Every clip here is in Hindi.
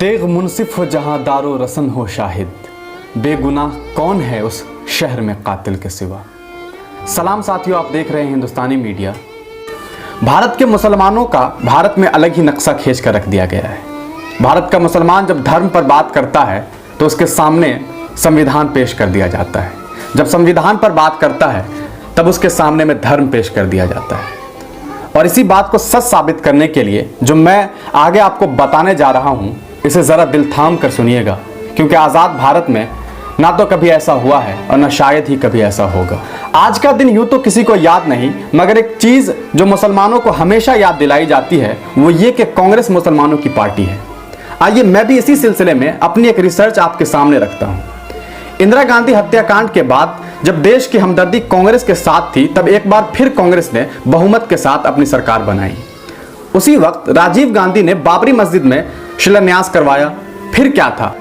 तेग मुनसिफ हो जहां दारो रसन हो शाहिद, बेगुनाह कौन है उस शहर में कातिल के सिवा। सलाम साथियों, आप देख रहे हैं हिंदुस्तानी मीडिया। भारत के मुसलमानों का भारत में अलग ही नक्शा खींच कर रख दिया गया है। भारत का मुसलमान जब धर्म पर बात करता है तो उसके सामने संविधान पेश कर दिया जाता है। जब संविधान पर बात करता है तब उसके सामने में धर्म पेश कर दिया जाता है। और इसी बात को सच साबित करने के लिए जो मैं आगे आपको बताने जा रहा हूं, इसे ज़रा दिल थाम कर सुनिएगा, क्योंकि आज़ाद भारत में ना तो कभी ऐसा हुआ है और ना शायद ही कभी ऐसा होगा। आज का दिन यूं तो किसी को याद नहीं, मगर एक चीज़ जो मुसलमानों को हमेशा याद दिलाई जाती है वो ये कि कांग्रेस मुसलमानों की पार्टी है। आइए मैं भी इसी सिलसिले में अपनी एक रिसर्च आपके सामने रखता हूँ। इंदिरा गांधी हत्याकांड के बाद जब देश की हमदर्दी कांग्रेस के साथ थी, तब एक बार फिर कांग्रेस ने बहुमत के साथ अपनी सरकार बनाई। उसी वक्त राजीव गांधी ने बाबरी मस्जिद में शिलान्यास करवाया। फिर क्या था,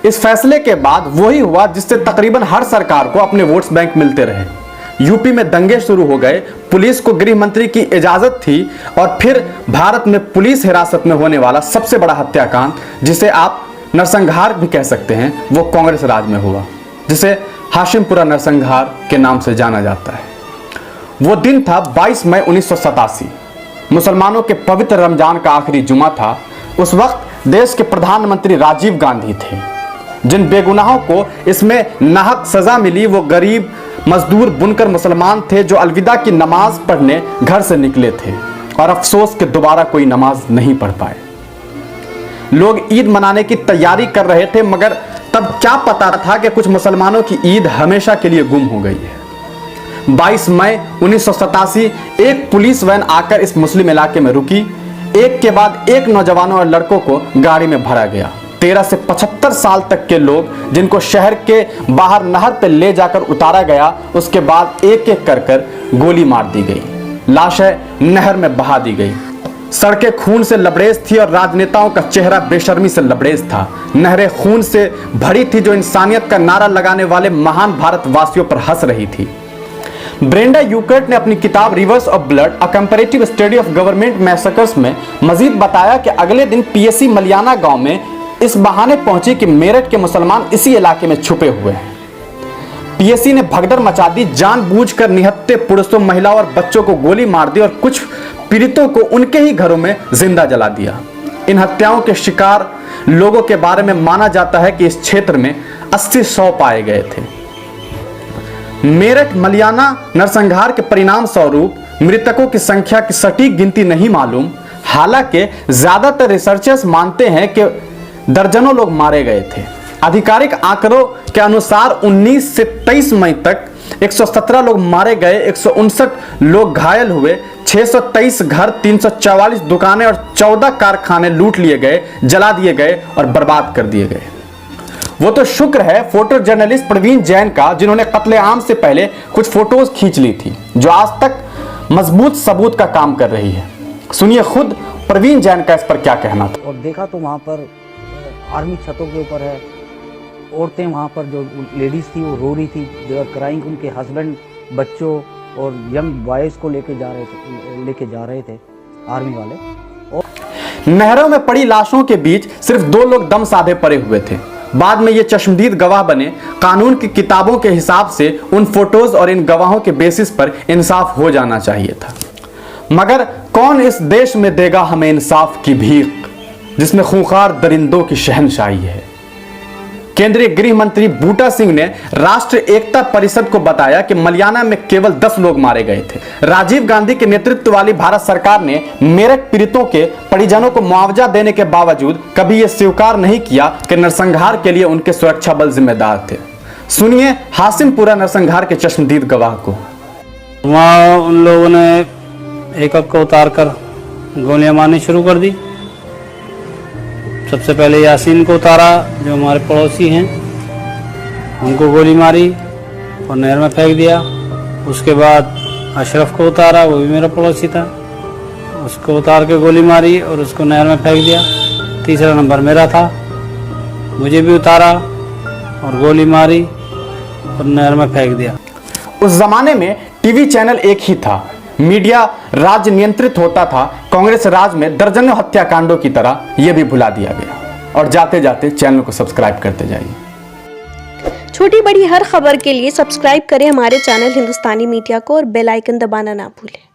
इस फैसले के बाद वही हुआ जिससे तकरीबन हर सरकार को अपने वोट्स बैंक मिलते रहे। यूपी में दंगे शुरू हो गए, पुलिस को गृह मंत्री की इजाजत थी और फिर भारत में पुलिस हिरासत में होने वाला सबसे बड़ा हत्याकांड, जिसे आप नरसंहार भी कह सकते हैं, वो कांग्रेस राज में हुआ, जिसे हाशिमपुरा नरसंहार के नाम से जाना जाता है। वो दिन था 22 मई 1987। मुसलमानों के पवित्र रमजान का आखिरी जुमा था। उस वक्त देश के प्रधानमंत्री राजीव गांधी थे। जिन बेगुनाहों को इसमें नाहक सजा मिली वो गरीब मजदूर बुनकर मुसलमान थे जो अलविदा की नमाज पढ़ने घर से निकले थे और अफसोस के दोबारा कोई नमाज नहीं पढ़ पाए। लोग ईद मनाने की तैयारी कर रहे थे, मगर तब क्या पता था कि कुछ मुसलमानों की ईद हमेशा के लिए गुम हो गई है। 22 मई 1987 एक पुलिस वैन आकर इस मुस्लिम इलाके में रुकी। एक के बाद एक नौजवानों और लड़कों को गाड़ी में भरा गया। 13 से 75 साल तक के लोग जिनको शहर के बाहर नहर पर ले जाकर उतारा गया, उसके बाद एक एक कर गोली मार दी गई। लाशें नहर में बहा दी गई। सड़कें खून से लबरेज थी और राजनेताओं का चेहरा बेशर्मी से लबरेज था। नहरें खून से भरी थी जो इंसानियत का नारा लगाने वाले महान भारतवासियों पर हंस रही थी। ब्रेंडा यूकर्ट ने अपनी किताब reverse of blood a comparative study of government massacres में मजीद बताया कि अगले दिन पीएसी मलियाना गांव में इस बहाने पहुंची कि मेरठ के मुसलमान इसी इलाके में छुपे हुए हैं। पीएसी ने भगदड़ मचा दी, जानबूझकर निहत्थे पुरुषों, महिलाओं और बच्चों को गोली मार दी और कुछ पीड़ितों को उनके ही घरों में जिंदा जला दिया। इन हत्याओं के शिकार लोगों के बारे में माना जाता है कि इस क्षेत्र में 80-100 पाए गए थे। मेरठ मलियाना नरसंहार के परिणाम स्वरूप मृतकों की संख्या की सटीक गिनती नहीं मालूम। हालांकि ज्यादातर रिसर्चर्स मानते हैं कि दर्जनों लोग मारे गए थे। आधिकारिक आंकड़ों के अनुसार 19 से 23 मई तक 117 लोग मारे गए, 159 लोग घायल हुए, 623 घर, 344 दुकानें और 14 कारखाने लूट लिए गए, जला दिए गए और बर्बाद कर दिए गए। वो तो शुक्र है फोटो जर्नलिस्ट प्रवीण जैन का, जिन्होंने कत्लेआम से पहले कुछ फोटोज खींच ली थी, जो आज तक मजबूत सबूत का काम कर रही है। सुनिए खुद प्रवीण जैन का इस पर क्या कहना था। और देखा तो वहाँ पर आर्मी छतों के ऊपर है, औरतें वहाँ पर जो लेडीज थी वो रो रही थी, जो क्राइंग, उनके हस्बैंड, बच्चों और यंग बॉयज को लेके जा रहे थे आर्मी वाले। और नहरों में पड़ी लाशों के बीच सिर्फ 2 लोग दम साधे पड़े हुए थे। बाद में ये चश्मदीद गवाह बने। कानून की किताबों के हिसाब से उन फोटोज और इन गवाहों के बेसिस पर इंसाफ हो जाना चाहिए था, मगर कौन इस देश में देगा हमें इंसाफ की भीख, जिसमें खूंखार दरिंदों की शहनशाही है। केंद्रीय गृह मंत्री बूटा सिंह ने राष्ट्र एकता परिषद को बताया कि मलियाना में केवल 10 लोग मारे गए थे। राजीव गांधी के नेतृत्व वाली भारत सरकार ने मेरठ पीड़ितों के परिजनों को मुआवजा देने के बावजूद कभी यह स्वीकार नहीं किया कि नरसंहार के लिए उनके सुरक्षा बल जिम्मेदार थे। सुनिए हाशिमपुरा नरसंहार के चश्मदीद गवाह को। वहाँ उन लोगों ने एक को उतार कर गोलियां मारनी शुरू कर दी। सबसे पहले यासीन को उतारा, जो हमारे पड़ोसी हैं, उनको गोली मारी और नहर में फेंक दिया। उसके बाद अशरफ को उतारा, वो भी मेरा पड़ोसी था, उसको उतार के गोली मारी और उसको नहर में फेंक दिया। तीसरा नंबर मेरा था, मुझे भी उतारा और गोली मारी और नहर में फेंक दिया। उस जमाने में टीवी चैनल एक ही था, मीडिया राज्य नियंत्रित होता था। कांग्रेस राज में दर्जनों हत्याकांडों की तरह यह भी भुला दिया गया। और जाते जाते चैनल को सब्सक्राइब करते जाइए। छोटी बड़ी हर खबर के लिए सब्सक्राइब करें हमारे चैनल हिंदुस्तानी मीडिया को और बेल आइकन दबाना ना भूलें।